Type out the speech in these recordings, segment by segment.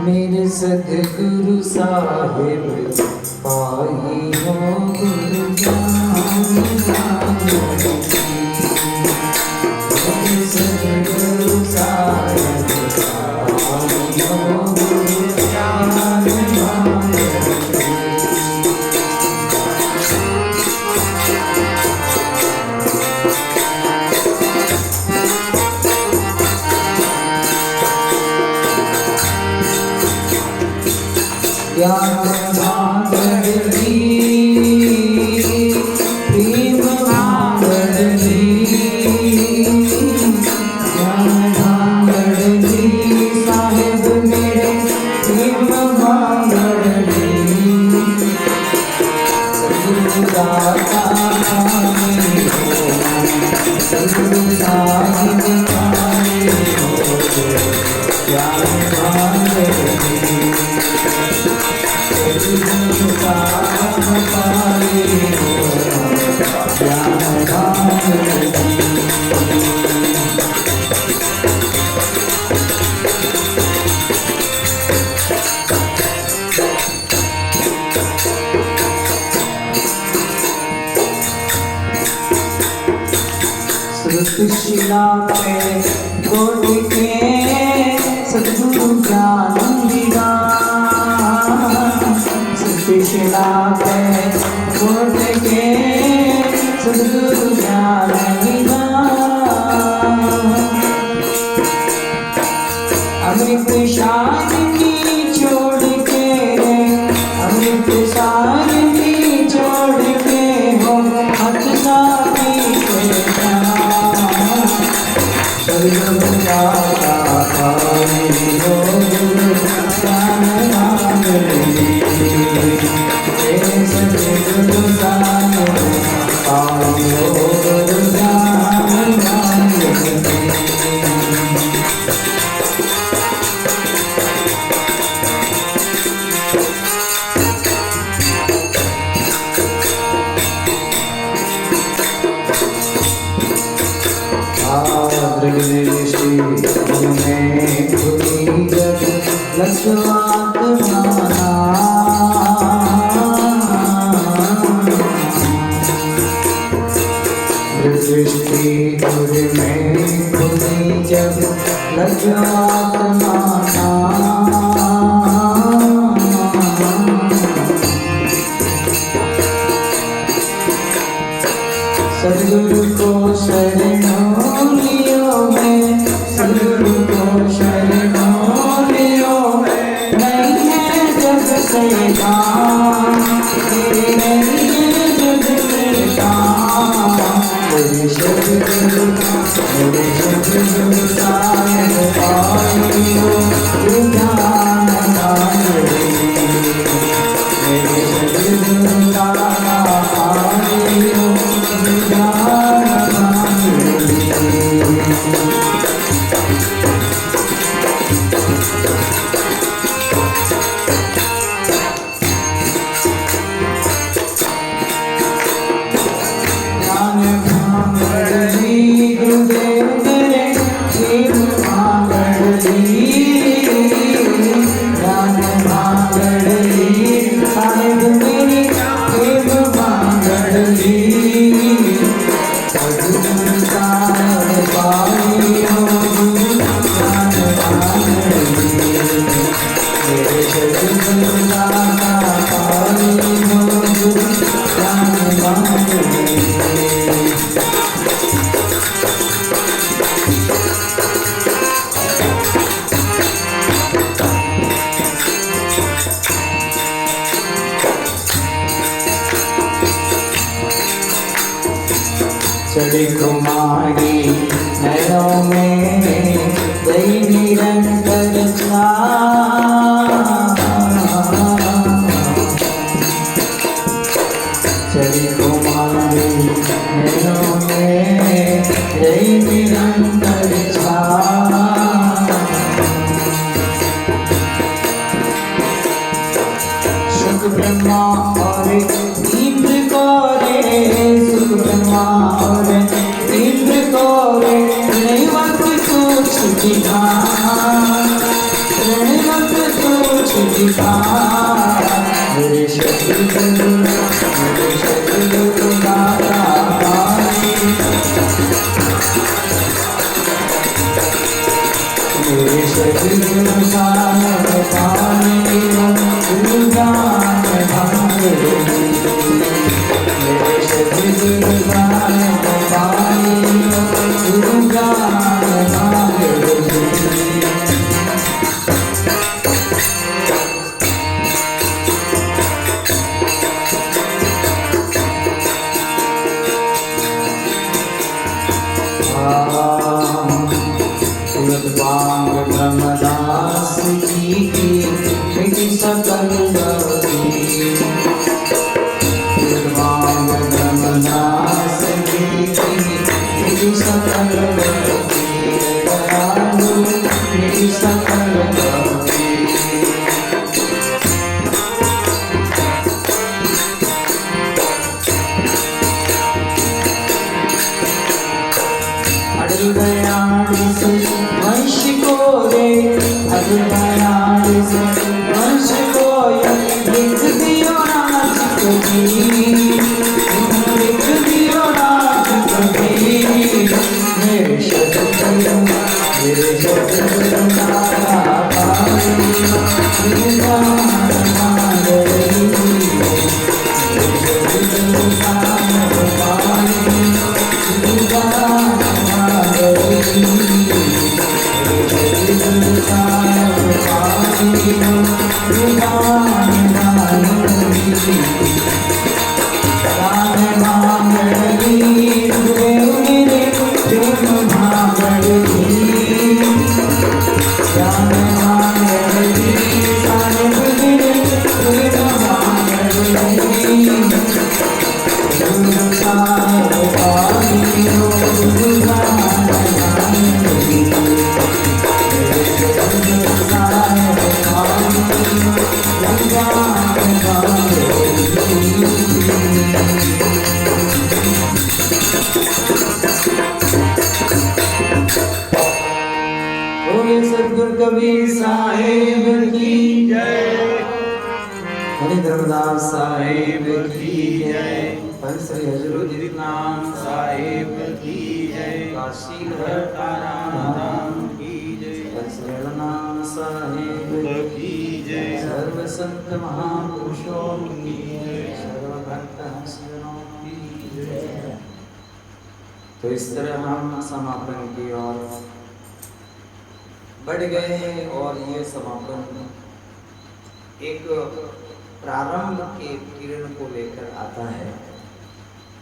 मेरे सतगुरु साहिब पाई हो गुरु ज्ञान मेरे सतगुरु साहिब पाई हो गुरु ज्ञान ज्ञान भांगड़ी प्रेम भांगड़ी ज्ञान भांगड़ी साहिब मेरे प्रेम भांगड़ी सतगुरु दाता सतगुरु साहिब ज्ञान भांगड़ी शिला पे गोट के सतगुरु ज्ञान दिया शिला पे गोट के सतगुरु ज्ञान दिया अमृत शांति छोड़ के अमृत शांति छोड़ के हो हथ साथी सतगुरु दाता पाई हो गुरु ज्ञान भांगड़ी सतगुरु साहिब पाई हो गुरु ज्ञान भांगड़ी दृष्टि में खुली जब लक्षवात माना दृष्टि में खुली जब लक्षवात माना सतगुरु को शरणों लियो मैं सतगुरु को शरणों लियो नहीं है जग से काम नहीं है जग से काम मेरे सतगुरु साहिब पाई हो ज्ञान भांगड़ी मेरे सतगुरु दाता पाई हो ज्ञान भांगड़ी गुरुदेव तेरे प्रेम भांगड़ी ज्ञान भांगड़ी साहिब मेरी प्रेम भांगड़ी सतगुरु साहिब पाई हो गुरु ज्ञान भांगड़ी मेरे सतगुरु दाता पाई हो गुरु ज्ञान भांगड़ी चढ़ी कुमारी नैनों में गई निरंतर चढ़ी कुमारी नैनों में गई निरंतर सुख ब्रह्मा और इंद्र को रे सुख ब्रह्मा और इंद्र को रे नहीं वक्त कुछ दिखा नहीं वक्त कुछ दिखा मेरे सतगुरु दाता मेरे सतगुरु जान पाने तू जान भागे मेरे सतगुरु जान पाने तू जान भागे बांग ब्रह्मदास जी की मिटी सकल गौरी बांग ब्रह्मदास जी की मिटी सकल गौरी मिटी सकल गौरी अड़ल बयाड़ी से वंश को रे अड़ल बयाड़ी से वंश को लिख दियो नाच कभी लिख दियो नाच कभी मेरे सतगुरु दाता पानी सतगुरु कबीर साहेब की जय हरि धर्मदास साहेब की जय हरि श्री हजरत नाम साहेब की जय काशी ताराधाम की जय हरि श्री नाम साहेब की जय सर्व संत महापुरुषों की जय सर्व भक्त हंसों की जय। तो इस तरह हम समापन की ओर बढ़ गए हैं और ये समापन एक प्रारंभ के किरण को लेकर आता है।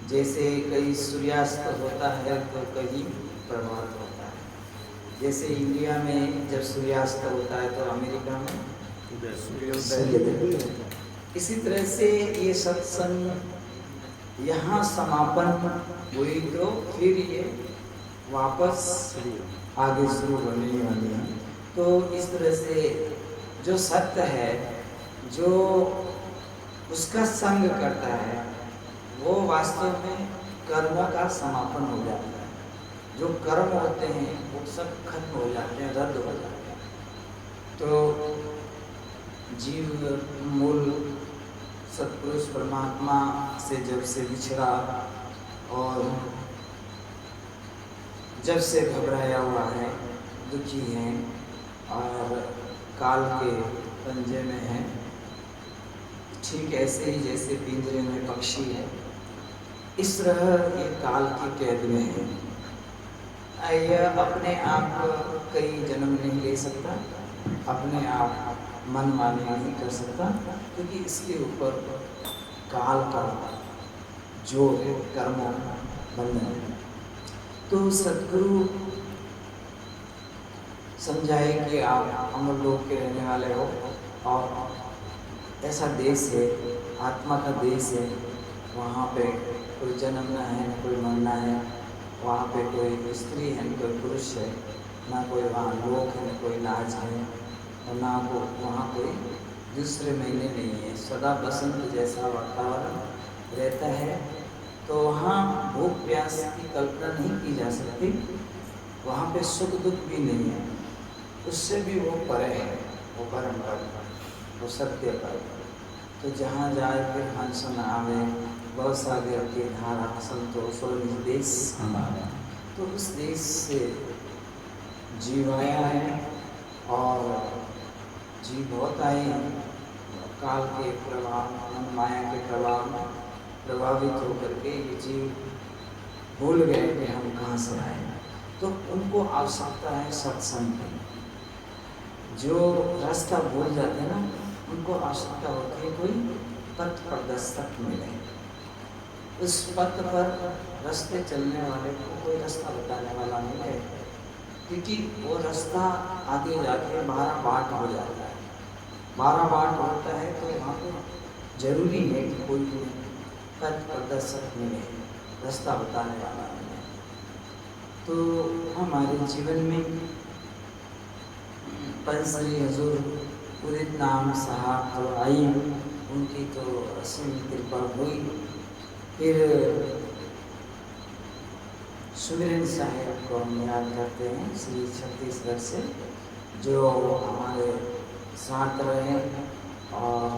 जैसे कहीं सूर्यास्त होता है तो कहीं प्रभात होता है। जैसे इंडिया में जब सूर्यास्त होता है तो अमेरिका में सूर्योदय। इसी तरह से ये सत्संग यहाँ समापन हुई तो फिर ये वापस आगे शुरू होने वाली है। तो इस तरह से जो सत्य है जो उसका संग करता है वो वास्तव में कर्म का समापन हो जाता है। जो कर्म होते हैं वो सब खत्म हो जाते हैं, रद्द हो जाते हैं। तो जीव मूल सत्पुरुष परमात्मा से जब से बिछड़ा और जब से घबराया हुआ है, दुखी है और काल के पंजे में है, ठीक ऐसे ही जैसे पिंजरे में पक्षी है, इस तरह ये काल की कैद में है। यह अपने आप कई जन्म नहीं ले सकता, अपने आप मन माने नहीं कर सकता, क्योंकि इसके ऊपर काल का जो कर्म बंधन है। तो सद्गुरु समझाए कि आप अमर लोक के रहने वाले हो और ऐसा देश है, आत्मा का देश है, वहाँ पे कोई जन्मना है न कोई मरना है, वहाँ पे कोई स्त्री है न कोई पुरुष है, ना कोई वहाँ लोक है न कोई लाज है, और ना वहाँ कोई दूसरे महीने नहीं है, सदा बसंत जैसा वातावरण रहता है। तो वहाँ भूख प्यास की कल्पना नहीं की जा सकती, वहाँ पे सुख दुख भी नहीं है, उससे भी वो परे है। वो कर्म पर, वो सत्य पर। तो जहाँ जाए फिर हंस न आवे, बहुत सागर के धारा संतोष और निज देश हमारा। तो उस देश से जीव आया है और जीव बहुत आए हैं, काल के प्रभाव, माया के प्रभाव में प्रभावित होकर के ये जीव भूल गए कि हम कहाँ से आए। तो उनको आवश्यकता है सत्संग की। जो रास्ता भूल जाते हैं ना, उनको आवश्यकता होती है कोई पथ प्रदर्शक मिले, उस पथ पर रास्ते चलने वाले को कोई रास्ता बताने वाला मिले, क्योंकि वो रास्ता आगे जाके 12 बाट हो जाता है। 12 बाट होता है तो वहाँ पर जरूरी है कि कोई पथ प्रदर्शक मिले, रास्ता बताने वाला मिले। तो हमारे जीवन में पंचश्री हजूर उदित नाम साहब तो आई, उनकी तो असीम कृपा हुई। फिर सुमिरन साहेब को हम याद करते हैं, श्री छत्तीसगढ़ से, जो हमारे साथ रहे और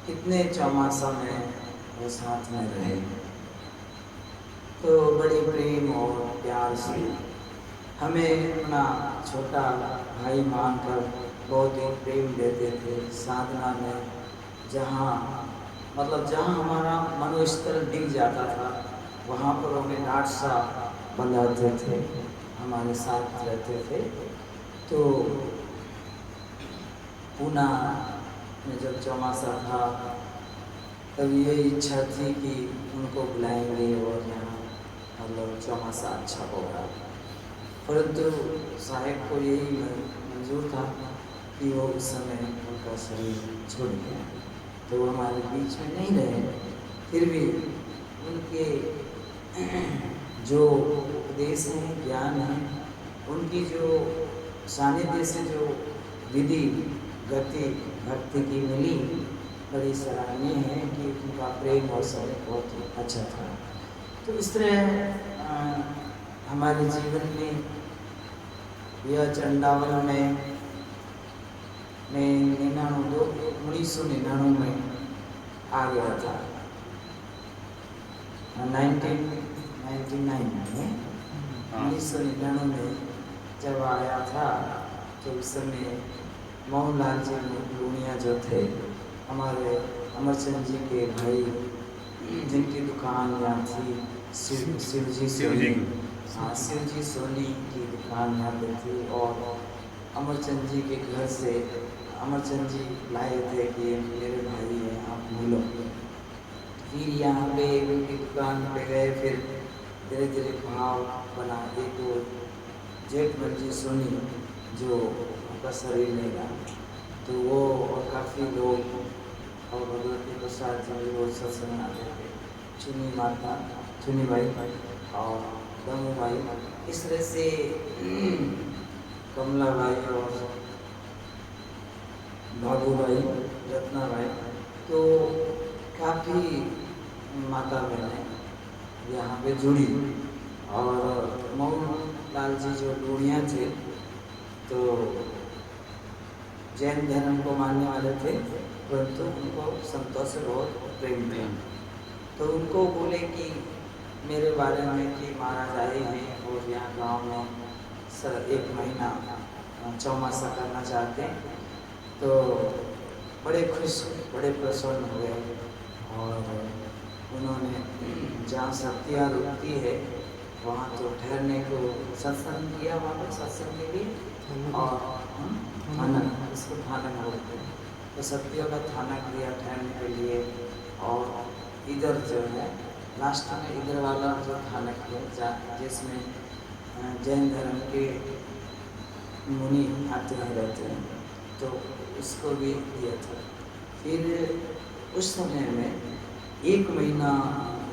कितने चौमासा में वो साथ में रहे। तो बड़े प्रेम और प्यार से हमें अपना छोटा भाई मानकर बहुत ही प्रेम देते थे। साधना में जहाँ जहाँ हमारा मनोस्तर डिग जाता था, वहाँ पर हमें डांट सा बंधाते थे, हमारे साथ रहते थे। तो पूना में जब चौमासा था तब ये इच्छा थी कि उनको बुलाएंगे और यहाँ चौमासा अच्छा होगा, परंतु साहेब को यही मंजूर था कि वो उस समय उनका शरीर छोड़ गया, तो वो हमारे बीच में नहीं रहे। फिर भी उनके जो उपदेश हैं, ज्ञान है, उनकी जो सानिध्य से जो विधि गति भक्ति की मिली, बड़ी सराहनीय है कि उनका प्रेम और समय बहुत अच्छा था। तो इस तरह हमारे जीवन में यह चंडावल में 1999 में आ गया था, 1999 में जब आया था, तो उस समय मोहनलाल जी लूनिया जो थे, हमारे अमरचंद जी के भाई, जिनकी दुकान यहाँ थी शिवजी सोनी की दुकान यहाँ पे थी। और अमरचंद जी के घर से अमरचंद जी लाए थे कि मेरे भाई हैं, आप मिलो। फिर यहाँ पे उनकी दुकान पे गए, फिर धीरे धीरे भाव बना। एक जेठमंजी सोनी जो उनका शरीर नहीं रहा, तो वो और काफ़ी लोग और भगवती प्रसाद जी वो सत्संग आते थे, चुनी माता, चुनी भाई और दमू भाई, इस तरह से कमला भाई और बाबू भाई, रत्ना भाई, तो काफ़ी माता बहनें यहाँ पे जुड़ी। और मोहनलाल जी जो लूणिया थे, तो जैन धर्म को मानने वाले थे, परंतु उनको संतों से बहुत प्रेम था। तो उनको बोले कि मेरे बारे में कि महाराज आए हैं और यहाँ गांव में सर 1 महीना चौमासा करना चाहते हैं। तो बड़े खुश, बड़े प्रसन्न हुए और उन्होंने जहाँ सत्या रुकती है वहाँ तो ठहरने को सत्संग किया, वहाँ पर सत्संग के लिए और थानक, इसको थानक बोलते हैं। तो सत्या का थानक दिया ठहरने के लिए। और इधर जो है लास्ट में इधर वाला जो थानक है जिसमें जैन धर्म के मुनि आते हैं रहते हैं, तो उसको भी दिया था। फिर उस समय में 1 महीना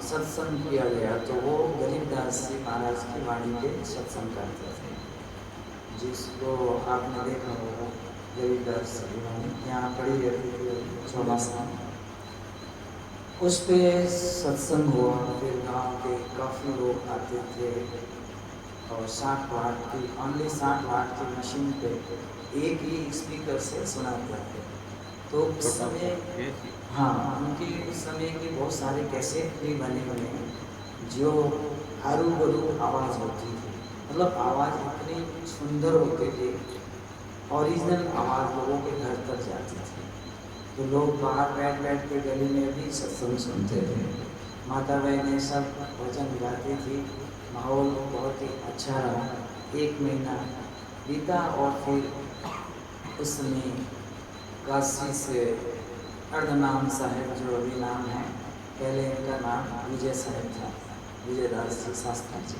सत्संग किया गया, तो वो गरीबदास जी महाराज की वाणी पे सत्संग करते थे, जिसको आपने देखा होगा, गरीबदास जी वाणी यहाँ पड़ी रहती थी चौमासा। उस पे सत्संग हुआ। फिर गांव के काफ़ी लोग आते थे और 60 वाट की, ओनली 60 वाट की मशीन पे एक ही स्पीकर से सुनाते थे। तो उस समय हाँ, उनके उस समय के बहुत सारे कैसेट भी बने हुए हैं जो हरू भरू आवाज़ होती थी, मतलब आवाज़ इतनी सुंदर होती थी, ओरिजिनल आवाज़ लोगों के घर तक जाती थी। तो लोग बाहर बैठ बैठ के गली में भी सत्संग सुनते थे। माता बहनें सब भजन गाती थी, माहौल बहुत ही अच्छा रहा। 1 महीना बीता और फिर उस समय काशी से अर्धनाम साहेब, जो अभी नाम है, पहले इनका नाम विजय साहेब था, विजयदास जी शास्त्री जी।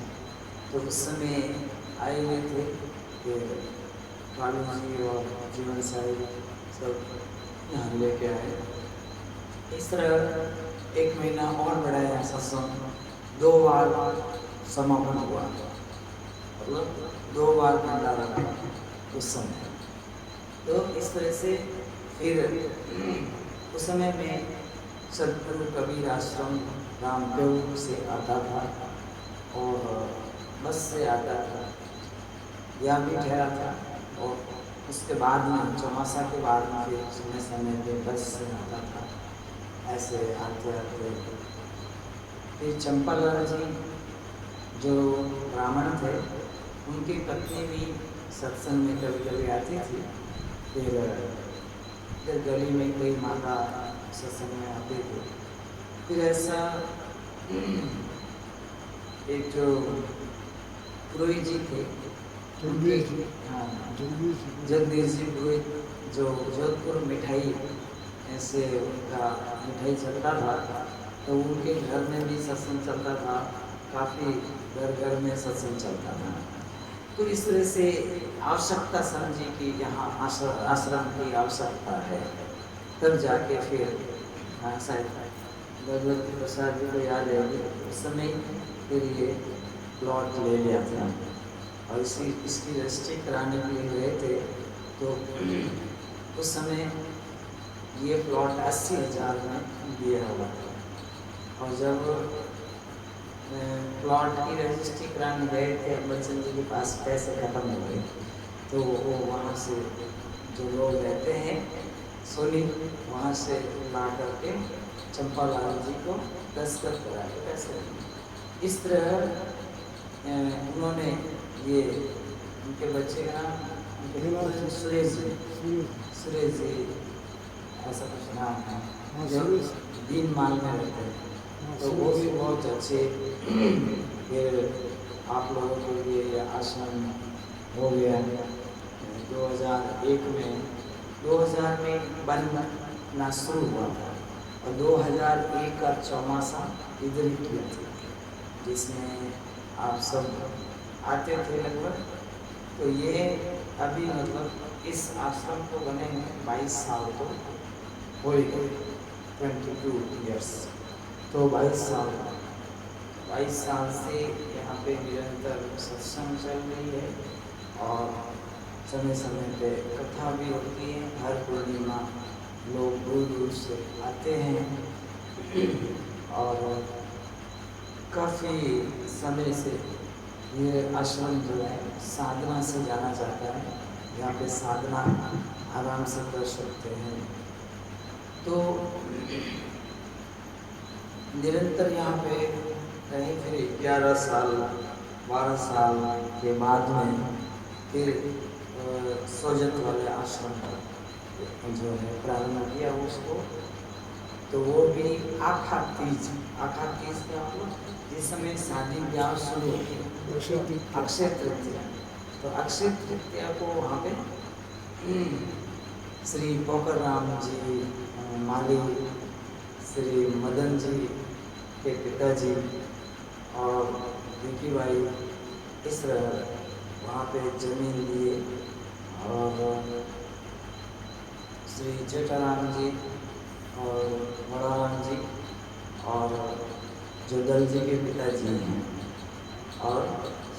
तो उस समय आए हुए थे कि कालू जी और जीवन साहिब सब यहाँ लेके आए। इस तरह 1 महीना और बढ़ाया सत्संग, 2 बार समापन हुआ, मतलब 2 बार भंडारा हुआ उस समय। तो इस तरह से फिर उस समय में सदगुरु कबीर आश्रम रामदेव से आता था और बस से आता था या भी ठहरा था, और उसके बाद में चौमासा के बाद में फिर समय समय पे बस से आता था। ऐसे आते आते फिर चंपालाल जी जो ब्राह्मण थे, उनकी पत्नी भी सत्संग में कभी कभी आती थी। फिर गली में कोई माता सत्संग में आते थे। फिर ऐसा एक जो पुरोहित जी थे, हाँ, जगदीश जी पुरोहित, जो जोधपुर मिठाई ऐसे उनका मिठाई चलता था, तो उनके घर में भी सत्संग चलता था, काफ़ी घर घर में सत्संग चलता था। तो इस तरह से आवश्यकता समझी कि यहाँ आश्रम की आवश्यकता है, तब जाके फिर शायद भगवती प्रसाद जी को याद है उस समय फिर ये प्लॉट ले लिया था और इसकी रजिस्ट्री कराने के लिए गए थे। तो उस समय ये प्लॉट 80,000 में दिया हुआ था, और जब प्लॉट की रजिस्ट्री कराने गए थे, बच्चन जी के पास पैसे खत्म हो गए, तो वो वहाँ से जो लोग रहते हैं सोनी, वहाँ से ला करके चंपालाल जी को दस्तखत करा के पैसे। इस तरह उन्होंने ये उनके बच्चे का नाम सुरेश जी ऐसा कुछ नाम है, जो दीन माल में रहते हैं। तो वो भी बहुत अच्छे। फिर आप लोगों के लिए आश्रम हो गया 2001 में, 2000 में बनना शुरू हुआ था, और 2001 का चौमासा इधर ही किया था, जिसमें आप सब आते थे लगभग। तो ये अभी मतलब इस आश्रम को बने हुए 22 साल तो हो ही गए, 22 ईयर्स। तो 22 साल से यहाँ पे निरंतर सत्संग चल रही है, और समय समय पे कथा भी होती है। हर पूर्णिमा लोग दूर दूर से आते हैं, और काफ़ी समय से ये आश्रम जो है साधना से जाना जाता है। यहाँ पे साधना आराम से कर सकते हैं। तो निरंतर यहाँ पे रहे। फिर 11 साल 12 साल के बाद में फिर सोजत वाले आश्रम का जो है प्रारंभ किया उसको। तो वो भी आखा तीज का मतलब जिस समय शादी ब्याह शुरू होती है, अक्षय तृतीया। तो अक्षय तृतीया को वहाँ पे श्री पोखर राम जी माली, श्री मदन जी के पिताजी और विकी भाई, इस तरह वहाँ पे जमीन लिए, और श्री जेठाराम जी और बड़ाराम जी और जो दल जी के पिताजी हैं, और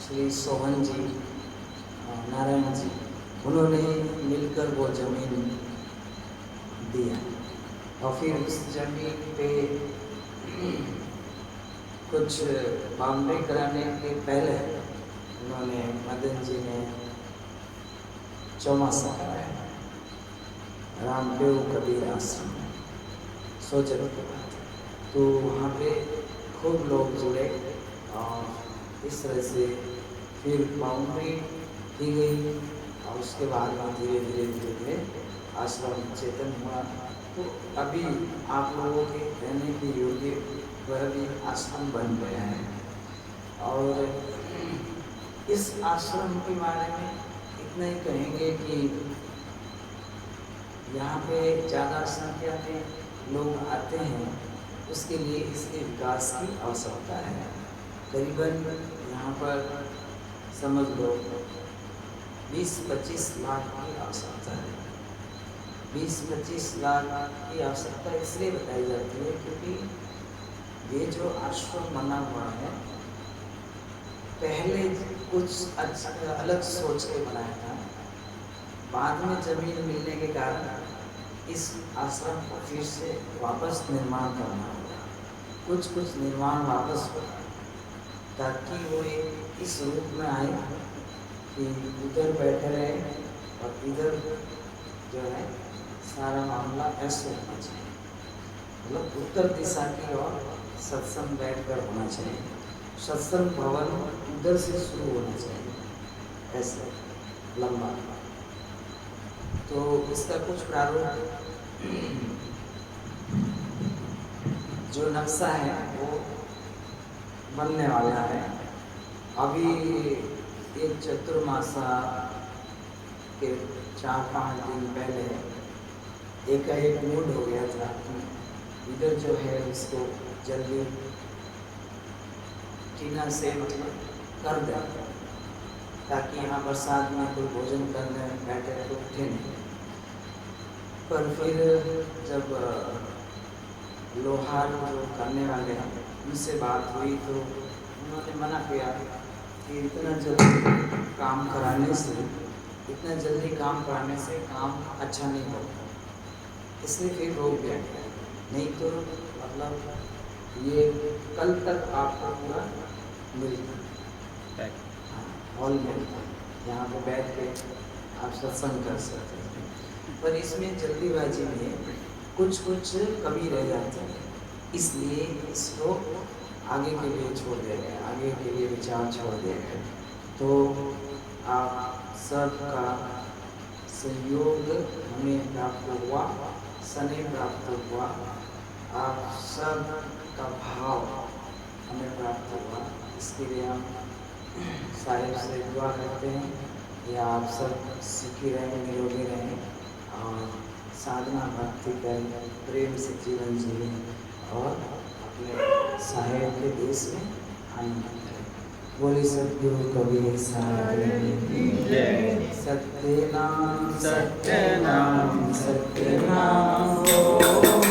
श्री सोहन जी, नारायण जी, उन्होंने मिलकर वो जमीन दिया। और फिर उस जमीन पे कुछ बाउंड्री कराने के पहले उन्होंने मदन जी ने चौमासा कराया रामदेव कबीर आश्रम में, सोचने के बाद तो वहाँ पे खूब लोग जुड़े और इस तरह से फिर बाउंड्री की गई और उसके बाद में धीरे धीरे धीरे धीरे आश्रम चेतन हुआ। तो अभी आप लोगों के रहने के योग्य वह भी आश्रम बन गया है। और इस आश्रम के बारे में इतना ही कहेंगे कि यहाँ पे ज़्यादा संख्या में लोग आते हैं, उसके लिए इसके विकास की आवश्यकता है। करीबन यहाँ पर समझ लो 20-25 लाख की आवश्यकता है। 20-25 लाख की आवश्यकता इसलिए बताई जाती है क्योंकि ये जो आश्रम बना हुआ है पहले कुछ अलग सोच के बनाया था, बाद में जमीन मिलने के कारण इस आश्रम को फिर से वापस निर्माण करना होगा। कुछ निर्माण वापस होगा ताकि वो इस रूप में आए कि उधर बैठे रहे और इधर जो है सारा मामला ऐसे होना चाहिए, मतलब उत्तर दिशा की ओर सत्संग बैठकर होना चाहिए। सत्संग भवन उधर से शुरू होना चाहिए, ऐसे लंबा। तो इसका कुछ प्रारूप जो नक्शा है वो बनने वाला है। अभी एक चतुर्मासा के 4-5 दिन पहले एक मूड हो गया था कि इधर जो है उसको जल्दी टीना से मतलब कर दें ताकि यहाँ बरसात में कोई भोजन करने बैठे तो उठे नहीं। पर फिर जब लोहार जो करने वाले हैं उनसे बात हुई तो उन्होंने मना किया कि इतना जल्दी काम कराने से काम अच्छा नहीं होगा, इसलिए फिर रोक दिया गया। नहीं तो मतलब ये कल तक आपको पूरा मिलता हॉल में, यहाँ पे बैठ के आप सत्संग कर सकते हैं। पर इसमें जल्दीबाजी में कुछ कमी रह जाती है, इसलिए इसको आगे के लिए छोड़ दिया गया, आगे के लिए विचार छोड़ दिया गया। तो आप सबका सहयोग हमें प्राप्त हुआ, स्नेह प्राप्त हुआ, आप सब का भाव हमें प्राप्त हुआ। इसके लिए हम साहिब से दुआ करते हैं कि आप सब सुखी रहें, निरोगी रहें और साधना भक्ति करें, प्रेम से जीवन जिएं और अपने साहिब के देश में आनंद करें। बोले सद्गुरु कबीर साहिब की जय। सत्य नाम सत्यनाम सत्यनाम सत्य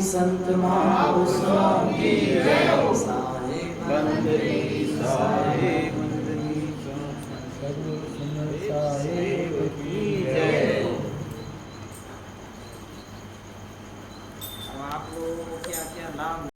संत महापुरुषों की जय। साहेब बंदगी साहेब